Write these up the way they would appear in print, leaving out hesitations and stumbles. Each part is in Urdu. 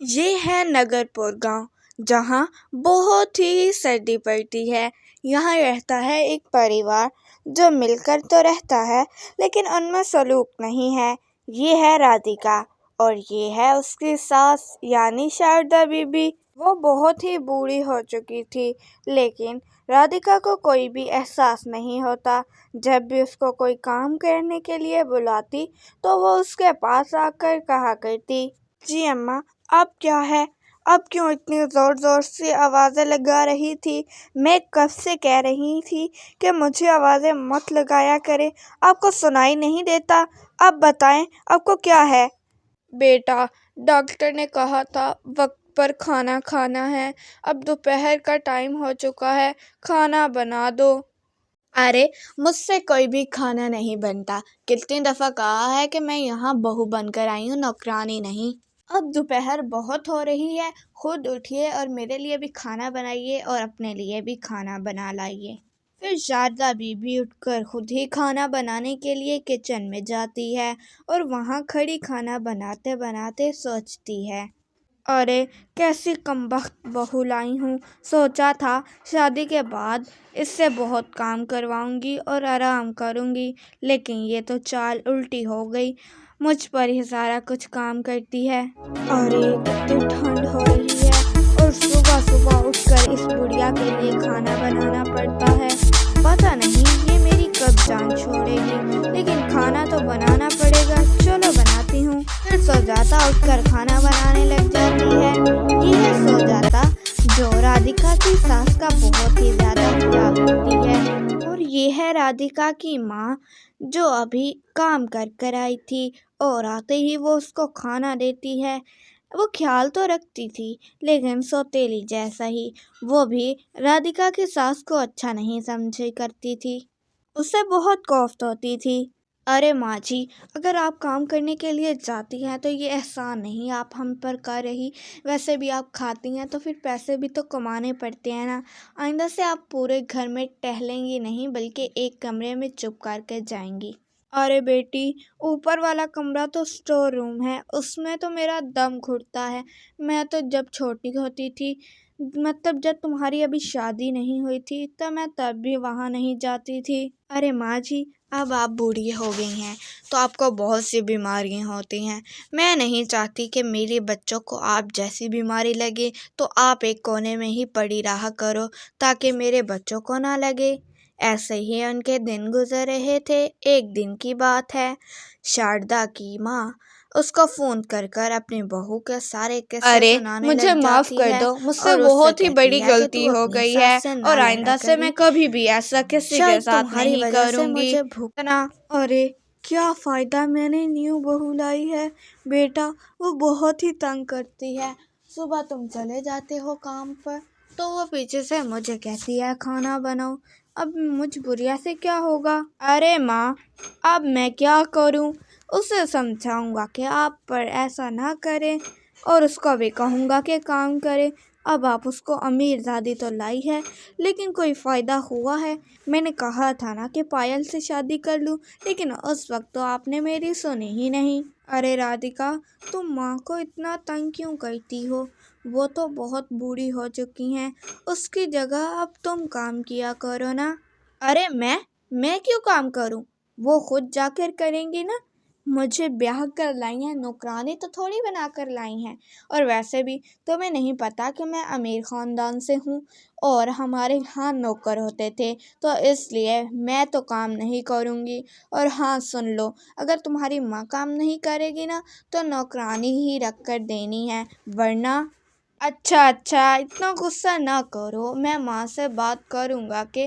یہ ہے نگرپور گاؤں، جہاں بہت ہی سردی پڑتی ہے۔ یہاں رہتا ہے ایک پریوار جو مل کر تو رہتا ہے لیکن ان میں سلوک نہیں ہے۔ یہ ہے رادھیکا اور یہ ہے اس کی ساس یعنی شاردا بی بی۔ وہ بہت ہی بوڑھی ہو چکی تھی لیکن رادھیکا کو کوئی بھی احساس نہیں ہوتا۔ جب بھی اس کو کوئی کام کرنے کے لیے بلاتی تو وہ اس کے پاس آ کر کہا کرتی، جی اماں، اب کیا ہے؟ اب کیوں اتنی زور زور سے آوازیں لگا رہی تھی؟ میں کب سے کہہ رہی تھی کہ مجھے آوازیں مت لگایا کرے، آپ کو سنائی نہیں دیتا؟ اب بتائیں آپ کو کیا ہے؟ بیٹا، ڈاکٹر نے کہا تھا وقت پر کھانا کھانا ہے، اب دوپہر کا ٹائم ہو چکا ہے، کھانا بنا دو۔ ارے مجھ سے کوئی بھی کھانا نہیں بنتا، کتنی دفعہ کہا ہے کہ میں یہاں بہو بن کر آئی ہوں، نوکرانی نہیں۔ اب دوپہر بہت ہو رہی ہے، خود اٹھیے اور میرے لیے بھی کھانا بنائیے اور اپنے لیے بھی کھانا بنا لائیے۔ پھر شاردا بی بی اٹھ کر خود ہی کھانا بنانے کے لیے کچن میں جاتی ہے اور وہاں کھڑی کھانا بناتے بناتے سوچتی ہے، ارے کیسی کمبخت بہو لائی ہوں، سوچا تھا شادی کے بعد اس سے بہت کام کرواؤں گی اور آرام کروں گی، لیکن یہ تو چال الٹی ہو گئی، مجھ پر ہی سارا کچھ کام کرتی ہے۔ ارے کتنی ٹھنڈ ہو رہی ہے اور صبح صبح اٹھ کر اس بڑھیا کے لیے کھانا بنانا پڑتا ہے، پتہ نہیں یہ میری کب جان چھوڑے گی، لیکن کھانا تو بنانا پڑے گا، چلو بناتی ہوں۔ پھر سجاتا اٹھ کر کھانا بنانے لگ جاتی ہے۔ یہ ہے سجاتا، جو رادھیکا کی ساس کا بہت ہی زیادہ خیال رکھتی ہے، اور یہ ہے رادھیکا کی ماں جو ابھی کام کر آئی تھی اور آتے ہی وہ اس کو کھانا دیتی ہے۔ وہ خیال تو رکھتی تھی لیکن سوتیلی جیسا ہی، وہ بھی رادھیکا کی ساس کو اچھا نہیں سمجھے کرتی تھی، اسے بہت کوفت ہوتی تھی۔ ارے ماں جی، اگر آپ کام کرنے کے لیے جاتی ہیں تو یہ احسان نہیں آپ ہم پر کر رہی، ویسے بھی آپ کھاتی ہیں تو پھر پیسے بھی تو کمانے پڑتے ہیں نا، آئندہ سے آپ پورے گھر میں ٹہلیں گی نہیں بلکہ ایک کمرے میں چپ کر کے جائیں گی۔ ارے بیٹی، اوپر والا کمرہ تو اسٹور روم ہے، اس میں تو میرا دم گھٹتا ہے، میں تو جب چھوٹی ہوتی تھی، مطلب جب تمہاری ابھی شادی نہیں ہوئی تھی تو میں تب بھی وہاں نہیں جاتی تھی۔ ارے ماں جی، اب آپ بوڑھی ہو گئی ہیں تو آپ کو بہت سی بیماریاں ہوتی ہیں، میں نہیں چاہتی کہ میرے بچوں کو آپ جیسی بیماری لگے، تو آپ ایک کونے میں ہی پڑی رہا کرو تاکہ میرے بچوں کو نہ لگے۔ ایسے ہی ان کے دن گزر رہے تھے۔ ایک دن کی بات ہے، شاردا کی ماں اس کو فون کر کر اپنی بہو کے سارے قصے سنانے لگ جاتی ہے۔ مجھے معاف کر دو، مجھ سے بہت ہی بڑی غلطی ہو گئی ہے اور آئندہ سے میں کبھی بھی ایسا کسی کے ساتھ نہیں کروں گی۔ ارے کیا فائدہ، میں نے نیو بہو لائی ہے بیٹا، وہ بہت ہی تنگ کرتی ہے، صبح تم چلے جاتے ہو کام پر تو وہ پیچھے سے مجھے کہتی ہے کھانا بناؤ، اب مجھ بڑھیا سے کیا ہوگا؟ ارے ماں، اب میں کیا کروں؟ اسے سمجھاؤں گا کہ آپ پر ایسا نہ کرے اور اس کو بھی کہوں گا کہ کام کرے۔ اب آپ اس کو امیر زادی تو لائی ہے لیکن کوئی فائدہ ہوا ہے؟ میں نے کہا تھا نا کہ پائل سے شادی کر لوں، لیکن اس وقت تو آپ نے میری سنی ہی نہیں۔ ارے رادھیکا، تم ماں کو اتنا تنگ کیوں کرتی ہو؟ وہ تو بہت بوڑھی ہو چکی ہیں، اس کی جگہ اب تم کام کیا کرو نا۔ ارے میں کیوں کام کروں؟ وہ خود جا کر کریں گی نا، مجھے بیاہ کر لائی ہیں، نوکرانی تو تھوڑی بنا کر لائی ہیں، اور ویسے بھی تمہیں نہیں پتا کہ میں امیر خاندان سے ہوں اور ہمارے ہاں نوکر ہوتے تھے، تو اس لیے میں تو کام نہیں کروں گی۔ اور ہاں سن لو، اگر تمہاری ماں کام نہیں کرے گی نا تو نوکرانی ہی رکھ کر دینی ہے، ورنہ… اچھا اتنا غصہ نہ کرو، میں ماں سے بات کروں گا کہ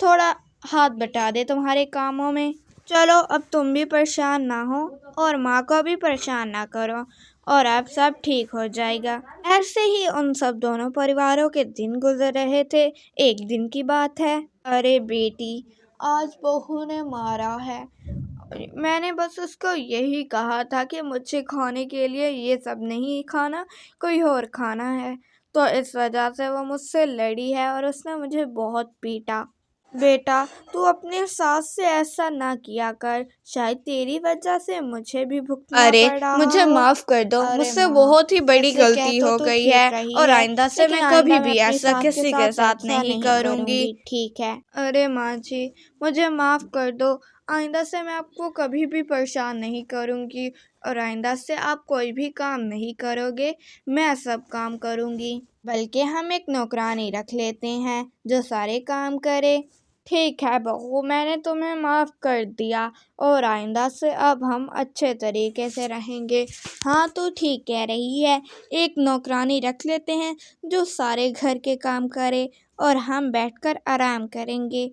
تھوڑا ہاتھ بٹا دے تمہارے کاموں میں۔ چلو اب تم بھی پریشان نہ ہو اور ماں کو بھی پریشان نہ کرو اور اب سب ٹھیک ہو جائے گا۔ ایسے ہی ان سب دونوں پریواروں کے دن گزر رہے تھے۔ ایک دن کی بات ہے، ارے بیٹی، آج بہو نے مارا ہے، میں نے بس اس کو یہی کہا تھا کہ مجھے کھانے کے لیے یہ سب نہیں کھانا، کوئی اور کھانا ہے، تو اس وجہ سے وہ مجھ سے لڑی ہے اور اس نے مجھے بہت پیٹا۔ بیٹا تو اپنے ساس سے ایسا نہ کیا کر، شاید تیری وجہ سے مجھے بھی بھگتنا ارے پڑ رہا مجھے ہو۔ معاف کر دو، مجھ ارے سے ماں، بہت ہی بڑی ایسے کہہ غلطی تو ہو تو گئی ہے ٹھیک رہی اور ہے، آئندہ سے میں لیکن کبھی آئندہ میں بھی اپنی ایسا ساس کے کسی کے ساتھ ایسا نہیں نہیں کروں کروں گی۔ گی، ٹھیک ہے؟ ارے ماں جی، مجھے معاف کر دو، آئندہ سے میں آپ کو کبھی بھی پریشان نہیں کروں گی اور آئندہ سے آپ کوئی بھی کام نہیں کرو گے، میں سب کام کروں گی۔ بلکہ ہم ایک نوکرانی رکھ لیتے ہیں جو سارے کام کرے۔ ٹھیک ہے بہو، میں نے تمہیں معاف کر دیا اور آئندہ سے اب ہم اچھے طریقے سے رہیں گے۔ ہاں تو ٹھیک کہہ رہی ہے، ایک نوکرانی رکھ لیتے ہیں جو سارے گھر کے کام کرے اور ہم بیٹھ کر آرام کریں گے۔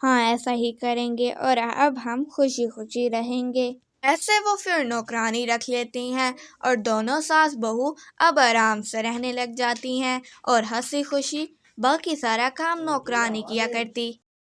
ہاں ایسا ہی کریں گے اور اب ہم خوشی خوشی رہیں گے۔ ایسے وہ پھر نوکرانی رکھ لیتی ہیں اور دونوں ساس بہو اب آرام سے رہنے لگ جاتی ہیں اور ہنسی خوشی باقی سارا کام نوکرانی کیا کرتی۔